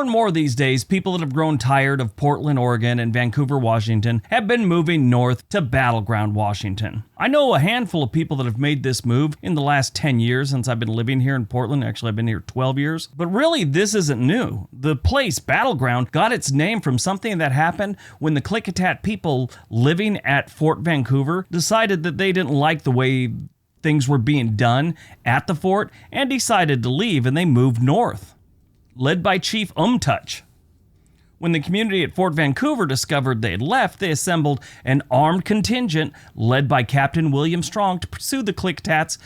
More and more these days, people that have grown tired of Portland, Oregon and Vancouver, Washington have been moving north to Battleground, Washington. I know a handful of people that have made this move in the last 10 years since I've been living here in Portland. Actually, I've been here 12 years. But really, this isn't new. The place, Battleground, got its name from something that happened when the Klickitat people living at Fort Vancouver decided that they didn't like the way things were being done at the fort and decided to leave, and they moved north, led by Chief Umtouch. When the community at Fort Vancouver discovered they had left, they assembled an armed contingent led by Captain William Strong to pursue the Klickitats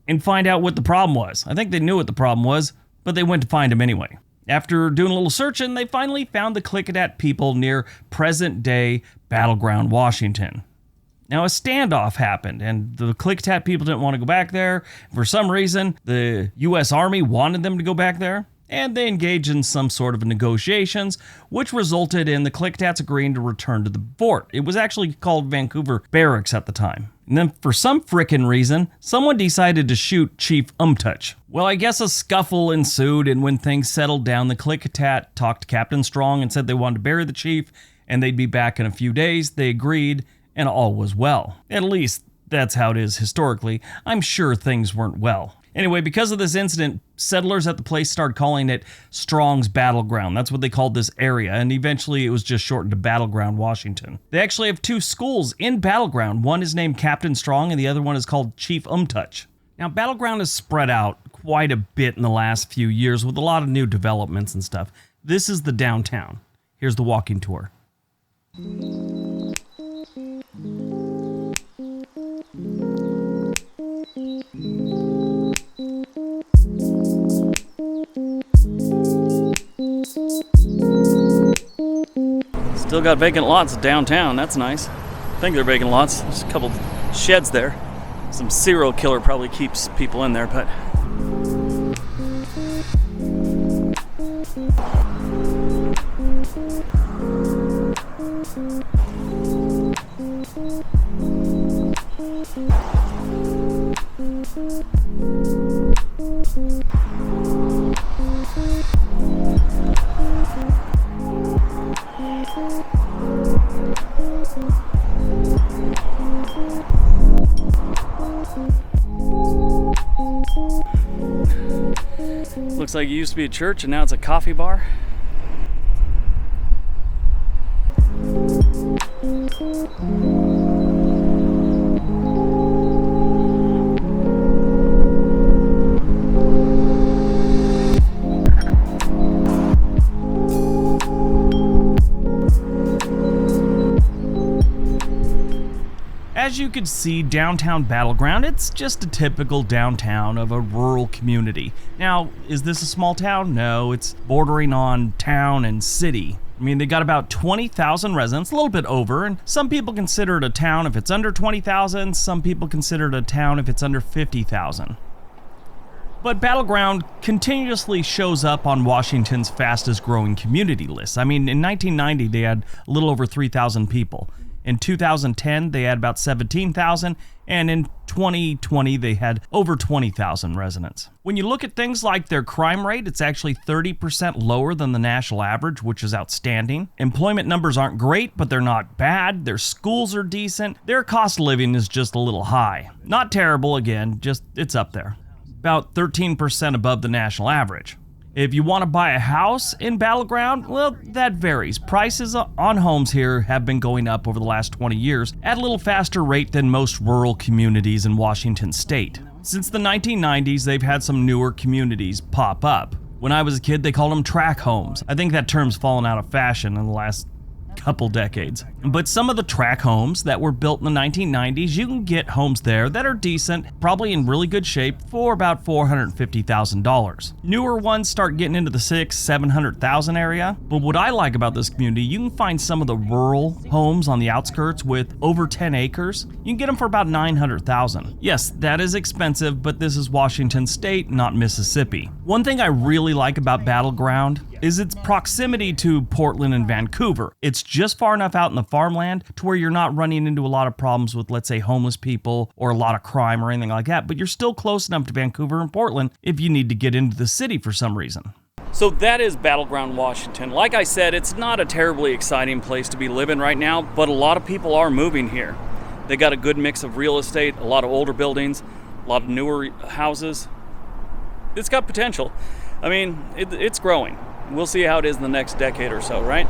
and find out what the problem was. I think they knew what the problem was, but they went to find him anyway. After doing a little searching, they finally found the Klickitat people near present-day Battleground, Washington. Now, a standoff happened, and the Klickitat people didn't want to go back there. For some reason, the U.S. Army wanted them to go back there, and they engaged in some sort of negotiations, which resulted in the Klickitats agreeing to return to the fort. It was actually called Vancouver Barracks at the time. And then, for some frickin' reason, someone decided to shoot Chief Umtouch. Well, I guess a scuffle ensued, and when things settled down, the Klickitat talked to Captain Strong and said they wanted to bury the chief, and they'd be back in a few days. They agreed, and all was well. At least, that's how it is historically. I'm sure things weren't well. Anyway, because of this incident, settlers at the place started calling it Strong's Battleground. That's what they called this area, and eventually it was just shortened to Battleground, Washington. They actually have two schools in Battleground. One is named Captain Strong, and the other one is called Chief Umtouch. Now, Battleground has spread out quite a bit in the last few years with a lot of new developments and stuff. This is the downtown. Here's the walking tour. Still got vacant lots downtown. That's nice. I think they're vacant lots. There's a couple sheds there. Some serial killer probably keeps people in there, but looks like it used to be a church and now it's a coffee bar. As you can see, downtown Battleground, it's just a typical downtown of a rural community. Now, is this a small town? No, it's bordering on town and city. I mean, they got about 20,000 residents, a little bit over, and some people consider it a town if it's under 20,000, some people consider it a town if it's under 50,000. But Battleground continuously shows up on Washington's fastest growing community list. I mean, in 1990, they had a little over 3,000 people. In 2010, they had about 17,000, and in 2020, they had over 20,000 residents. When you look at things like their crime rate, it's actually 30% lower than the national average, which is outstanding. Employment numbers aren't great, but they're not bad. Their schools are decent. Their cost of living is just a little high. Not terrible, again, just it's up there. About 13% above the national average. If you want to buy a house in Battleground, well, that varies. Prices on homes here have been going up over the last 20 years at a little faster rate than most rural communities in Washington state. Since the 1990s, they've had some newer communities pop up. When I was a kid, they called them tract homes. I think that term's fallen out of fashion in the last couple decades. But some of the tract homes that were built in the 1990s, you can get homes there that are decent, probably in really good shape, for about $450,000. Newer ones start getting into the $600,000-$700,000 area. But what I like about this community, you can find some of the rural homes on the outskirts with over 10 acres. You can get them for about $900,000. Yes, that is expensive, but this is Washington State, not Mississippi. One thing I really like about Battleground is its proximity to Portland and Vancouver. It's just far enough out in the farmland to where you're not running into a lot of problems with, let's say, homeless people or a lot of crime or anything like that, but you're still close enough to Vancouver and Portland if you need to get into the city for some reason. So that is Battleground, Washington. Like I said, it's not a terribly exciting place to be living right now, but a lot of people are moving here. They got a good mix of real estate, a lot of older buildings, a lot of newer houses. It's got potential. I mean, it's growing. We'll see how it is in the next decade or so, right?